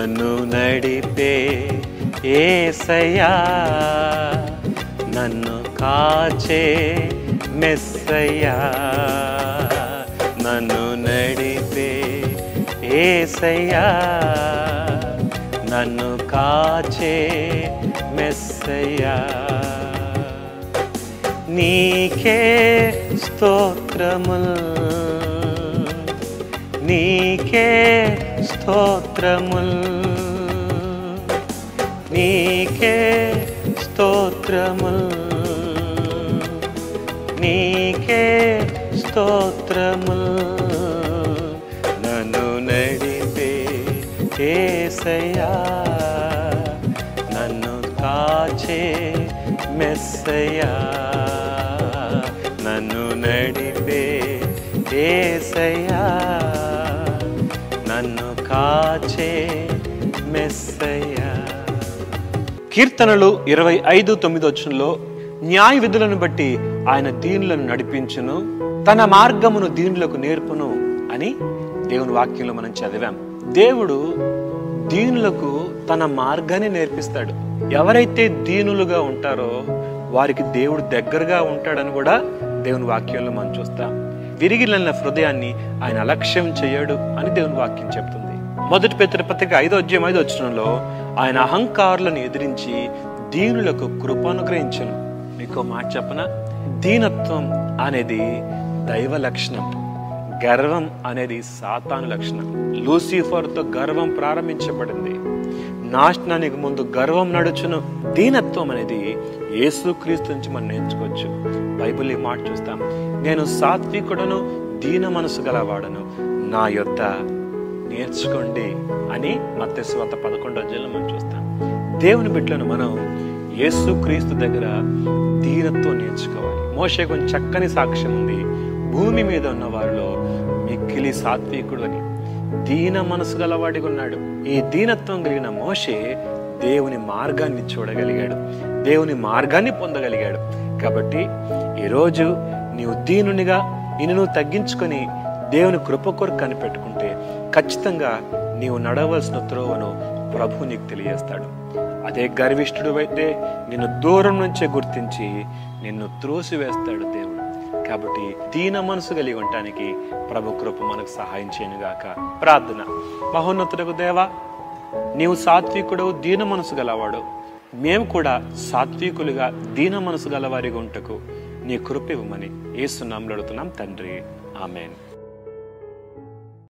నన్ను నడిపే యేసయ్యా, నన్ను కాచే మెస్సయ్యా, నన్ను నడిపే యేసయ్యా, నన్ను కాచే మెస్సయ్యా. నీకే స్తోత్రముల్, నీకే స్తోత్రముల్, నీకే స్తోత్రముల్, నీకే స్తోత్రముల్. నన్ను నడిపే యేసయ్యా, నన్ను కాచే మెస్సయ్యా, నన్ను నడిపే యేసయ్యా, నన్ను కాచే మెస్సయ్యా. కీర్తనలు 25:9 న్యాయ విధులను బట్టి ఆయన దీనులను నడిపించును, తన మార్గమును దీనులకు నేర్పును అని దేవుని వాక్యంలో మనం చదివాం. దేవుడు దీనులకు తన మార్గాన్ని నేర్పిస్తాడు. ఎవరైతే దీనులుగా ఉంటారో వారికి దేవుడు దగ్గరగా ఉంటాడని కూడా దేవుని వాక్యంలో మనం చూస్తాం. విరిగిన హృదయాన్ని ఆయన అలక్ష్యం చేయడు అని దేవుని వాక్యం చెప్తుంది. 1 పేతురు పత్రిక 5:5 ఆయన అహంకారులను ఎదిరించి దీనులకు కృప అనుగ్రహించును. మీకు మాట చెప్పన, దీనత్వం అనేది దైవ లక్షణం, గర్వం అనేది సాతాను లక్షణం. లూసిఫర్తో గర్వం ప్రారంభించబడింది. నాశనానికి ముందు గర్వం నడుచును. దీనత్వం అనేది యేసుక్రీస్తు నుంచి మనం నేర్చుకోవచ్చు. బైబిల్ ఈ మాట చూస్తాం, నేను సాత్వికుడను దీన మనసు గలవాడను, నా యొద్ద నేర్చుకోండి అని మత్తయి సువార్త 11 మనం చూస్తాం. దేవుని బిడ్డలను మనం యేసుక్రీస్తు దగ్గర దీనత్వం నేర్చుకోవాలి. మోషే కొంచెం చక్కని సాక్ష్యం ఉంది, భూమి మీద ఉన్న వారిలో మిక్కిలి సాత్వికుడు అని. దీన మనసు గలవాడిగా ఉన్నాడు. ఈ దీనత్వం కలిగిన మోషే దేవుని మార్గాన్ని చూడగలిగాడు, దేవుని మార్గాన్ని పొందగలిగాడు. కాబట్టి ఈరోజు నీవు దీనునిగా నిన్ను నువ్వు తగ్గించుకొని దేవుని కృప కొరకు కనిపెట్టుకుంటే ఖచ్చితంగా నీవు నడవలసిన త్రోవను ప్రభు నీకు తెలియజేస్తాడు. అదే గర్విష్ఠుడు అయితే నిన్ను దూరం నుంచే గుర్తించి నిన్ను త్రోసివేస్తాడు దేవుడు. కాబట్టి దీన మనసు కలిగి ఉండటానికి ప్రభు కృప మనకు సహాయం చేయనుగాక. ప్రార్థన. మహోన్నతుడకు దేవా, నీవు సాత్వికుడు దీన మనసు గలవాడు, మేము కూడా సాత్వికులుగా దీన మనసు గలవారిగా ఉంటకు నీ కృప ఇవ్వమని యేసు నామములో అడుగుతున్నాం తండ్రి. ఆమేన్.